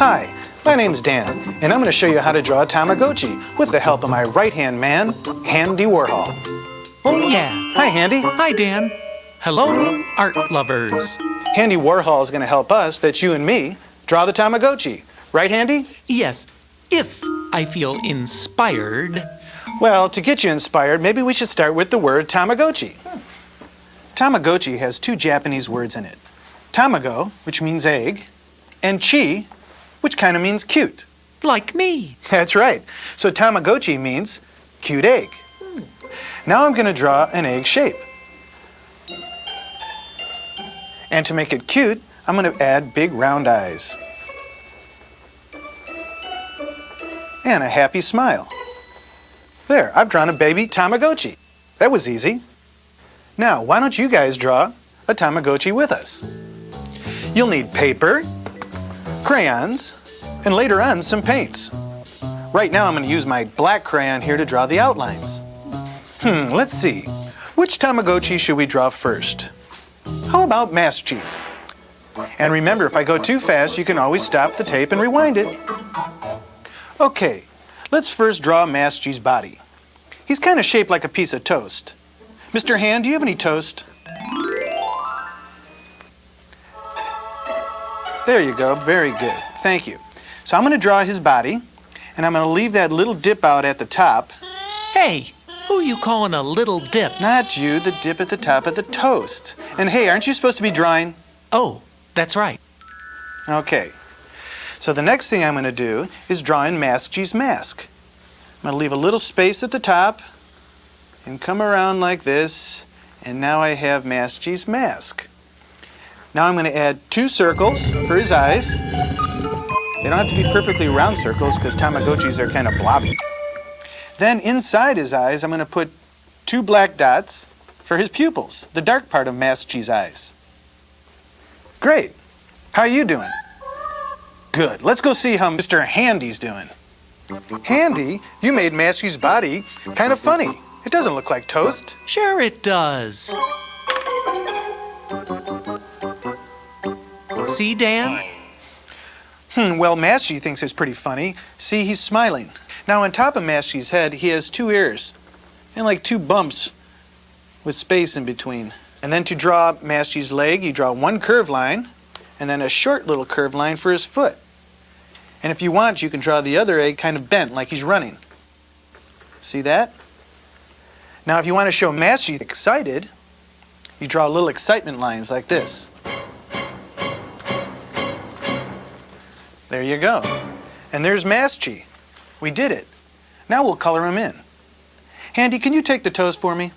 Hi, my name's Dan, and I'm going to show you how to draw a Tamagotchi with the help of my right-hand man, Handy Warhol. Oh yeah. Hi, Handy. Hi, Dan. Hello, art lovers. Handy Warhol is going to help us, that's you and me, draw the Tamagotchi. Right, Handy? Yes, if I feel inspired. Well, to get you inspired, maybe we should start with the word Tamagotchi. Tamagotchi has two Japanese words in it. Tamago, which means egg, and chi, which kind of means cute. Like me. That's right. So Tamagotchi means cute egg. Now I'm going to draw an egg shape. And to make it cute, I'm going to add big round eyes. And a happy smile. There, I've drawn a baby Tamagotchi. That was easy. Now, why don't you guys draw a Tamagotchi with us? You'll need paper, crayons, and later on some paints. Right now I'm going to use my black crayon here to draw the outlines. Let's see. Which Tamagotchi should we draw first? How about Maschi? And remember, if I go too fast, you can always stop the tape and rewind it. Okay, let's first draw Maschi's body. He's kind of shaped like a piece of toast. Mr. Hand, do you have any toast? There you go, very good. Thank you. So I'm going to draw his body, and I'm going to leave that little dip out at the top. Hey, who you calling a little dip? Not you, the dip at the top of the toast. And hey, aren't you supposed to be drawing? Oh, that's right. Okay. So the next thing I'm going to do is draw in Maschi's mask. I'm going to leave a little space at the top and come around like this, and now I have Maschi's mask. Now I'm going to add 2 circles for his eyes. They don't have to be perfectly round circles because Tamagotchis are kind of blobby. Then inside his eyes, I'm going to put 2 black dots for his pupils, the dark part of Maschi's eyes. Great. How are you doing? Good. Let's go see how Mr. Handy's doing. Handy, you made Maschi's body kind of funny. It doesn't look like toast. Sure it does. See, Dan? Well, Maschi thinks it's pretty funny. See, he's smiling. Now, on top of Maschi's head, he has 2 ears and like 2 bumps with space in between. And then to draw Maschi's leg, you draw 1 curved line and then a short little curved line for his foot. And if you want, you can draw the other egg kind of bent, like he's running. See that? Now, if you want to show Maschi excited, you draw little excitement lines like this. There you go. And there's Maschi. We did it. Now we'll color him in. Handy, can you take the toast for me?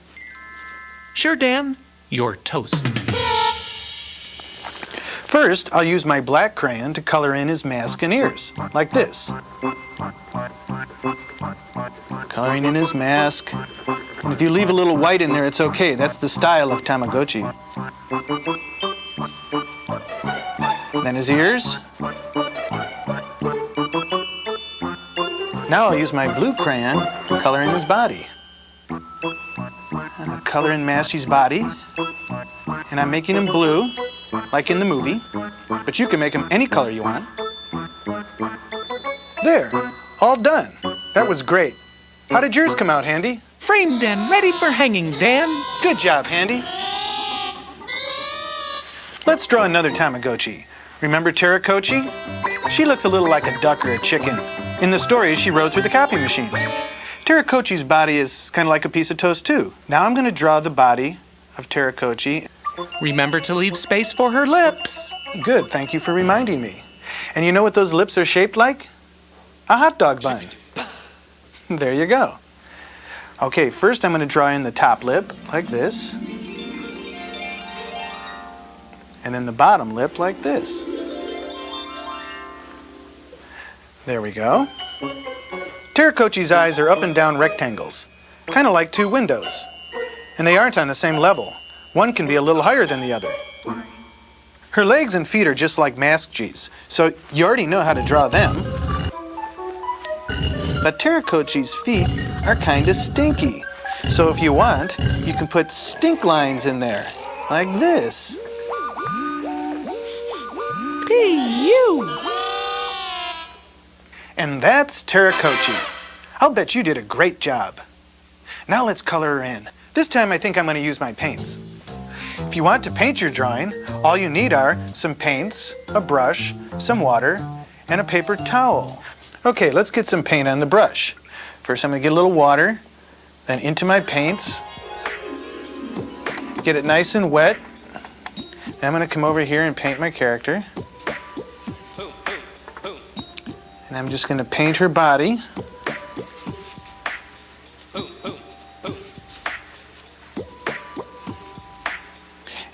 Sure, Dan. You're toast. First, I'll use my black crayon to color in his mask and ears, like this. Coloring in his mask. And if you leave a little white in there, it's okay. That's the style of Tamagotchi. Then his ears. Now I'll use my blue crayon to color in his body. I'm color in Maschi's body. And I'm making him blue, like in the movie. But you can make him any color you want. There, all done. That was great. How did yours come out, Handy? Framed and ready for hanging, Dan. Good job, Handy. Let's draw another Tamagotchi. Remember Tamagotchi? She looks a little like a duck or a chicken. In the story, she rode through the copy machine. Tamagotchi's body is kind of like a piece of toast, too. Now I'm going to draw the body of Tamagotchi. Remember to leave space for her lips. Good, thank you for reminding me. And you know what those lips are shaped like? A hot dog bun. There you go. Okay, first I'm going to draw in the top lip like this. And then the bottom lip like this. There we go. Tamagotchi's eyes are up and down rectangles, kind of like 2 windows. And they aren't on the same level. One can be a little higher than the other. Her legs and feet are just like Maschi's, so you already know how to draw them. But Tamagotchi's feet are kind of stinky. So if you want, you can put stink lines in there, like this. P.U. And that's Tamagotchi. I'll bet you did a great job. Now let's color her in. This time I think I'm going to use my paints. If you want to paint your drawing, all you need are some paints, a brush, some water, and a paper towel. Okay, let's get some paint on the brush. First I'm going to get a little water, then into my paints. Get it nice and wet. Then I'm going to come over here and paint my character. And I'm just going to paint her body.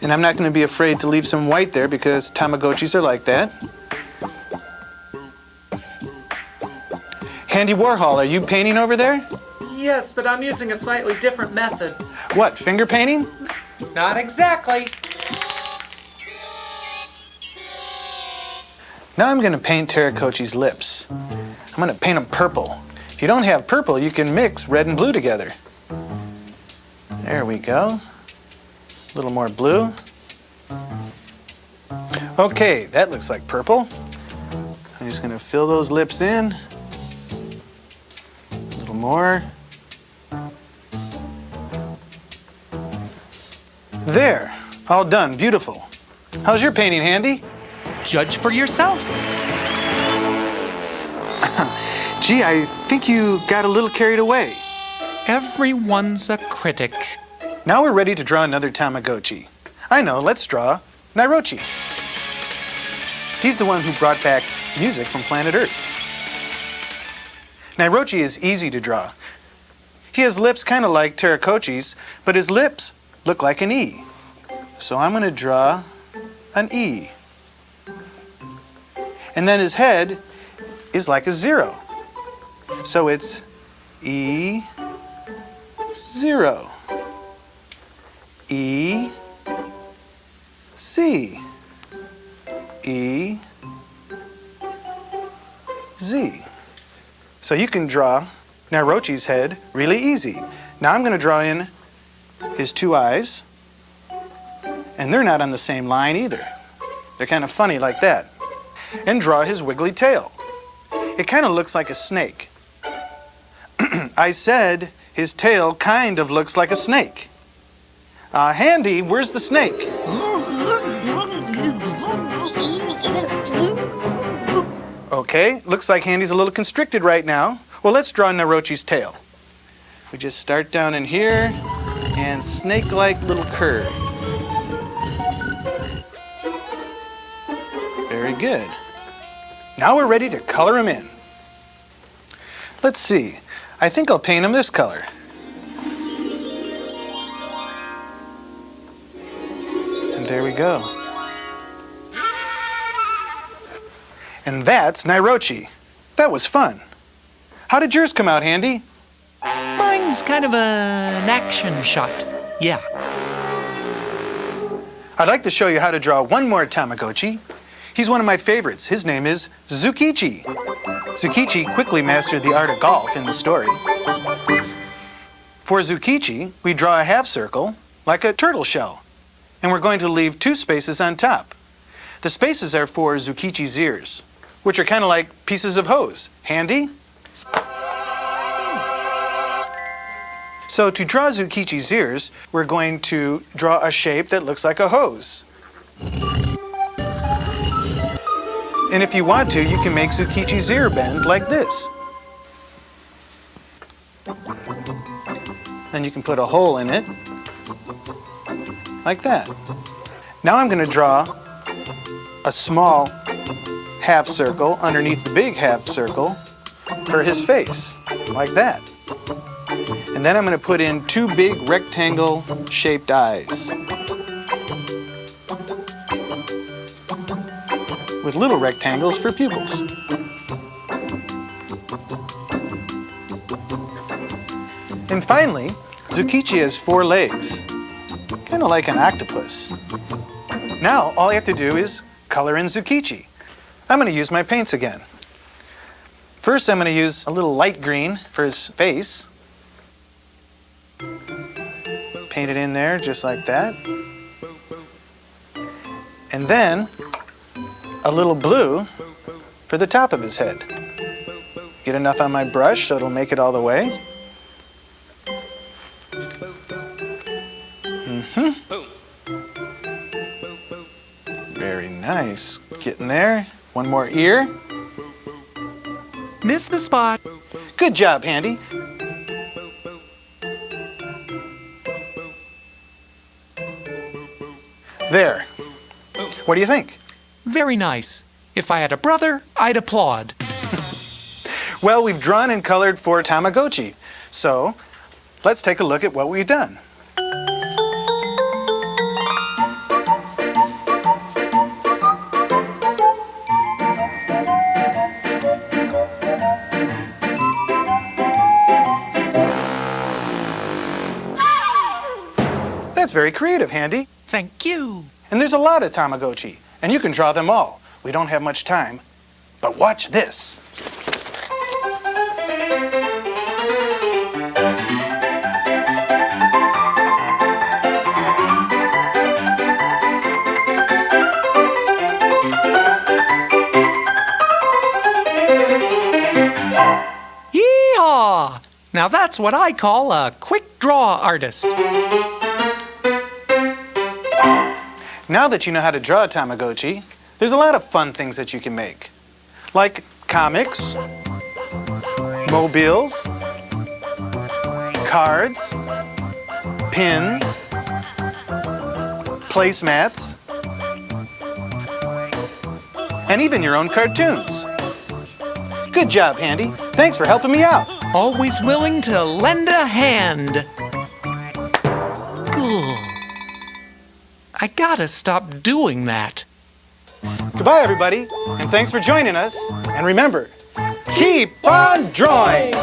And I'm not going to be afraid to leave some white there because Tamagotchis are like that. Handy Warhol, are you painting over there? Yes, but I'm using a slightly different method. What, finger painting? Not exactly. Now I'm going to paint Tamagotchi's lips. I'm going to paint them purple. If you don't have purple, you can mix red and blue together. There we go. A little more blue. Okay, that looks like purple. I'm just going to fill those lips in. A little more. There, all done, beautiful. How's your painting, Handy? Judge for yourself. Gee, I think you got a little carried away. Everyone's a critic. Now we're ready to draw another Tamagotchi. I know, let's draw Nairochi. He's the one who brought back music from planet Earth. Nairochi is easy to draw. He has lips kind of like Tamagotchi's, but his lips look like an E. So I'm going to draw an E. And then his head is like a 0. So it's E, 0. E, C, E, Z. So you can draw Nairochi's head really easy. Now I'm going to draw in his 2 eyes, and they're not on the same line either. They're kind of funny like that. And draw his wiggly tail. It kind of looks like a snake. I said his tail kind of looks like a snake. Handy, where's the snake? Okay, looks like Handy's a little constricted right now. Well, let's draw Nairochi's tail. We just start down in here and snake-like little curve. Very good. Now we're ready to color him in. Let's see. I think I'll paint him this color. And there we go. And that's Nairochi. That was fun. How did yours come out, Handy? Mine's kind of an action shot. Yeah. I'd like to show you how to draw one more Tamagotchi. He's one of my favorites. His name is Zukichi. Zukichi quickly mastered the art of golf in the story. For Zukichi, we draw a half circle like a turtle shell, and we're going to leave 2 spaces on top. The spaces are for Zukichi's ears, which are kind of like pieces of hose. Handy? So to draw Zukichi's ears, we're going to draw a shape that looks like a hose. And if you want to, you can make Zukichi's ear bend like this. Then you can put a hole in it, like that. Now I'm going to draw a small half circle underneath the big half circle for his face, like that. And then I'm going to put in 2 big rectangle-shaped eyes with little rectangles for pupils. And finally, Zukichi has 4 legs, kind of like an octopus. Now, all I have to do is color in Zukichi. I'm going to use my paints again. First, I'm going to use a little light green for his face. Paint it in there just like that. And then a little blue for the top of his head. Get enough on my brush so it'll make it all the way. Very nice. Getting there. One more ear. Missed the spot. Good job, Handy. There. What do you think? Very nice. If I had a brother, I'd applaud. Well, we've drawn and colored 4 Tamagotchi. So, let's take a look at what we've done. That's very creative, Handy. Thank you. And there's a lot of Tamagotchi, and you can draw them all. We don't have much time, but watch this. Yee-haw! Now that's what I call a quick draw artist. Now that you know how to draw a Tamagotchi, there's a lot of fun things that you can make. Like comics, mobiles, cards, pins, placemats, and even your own cartoons. Good job, Handy. Thanks for helping me out. Always willing to lend a hand. Ugh. I gotta stop doing that. Goodbye, everybody, and thanks for joining us. And remember, keep on drawing!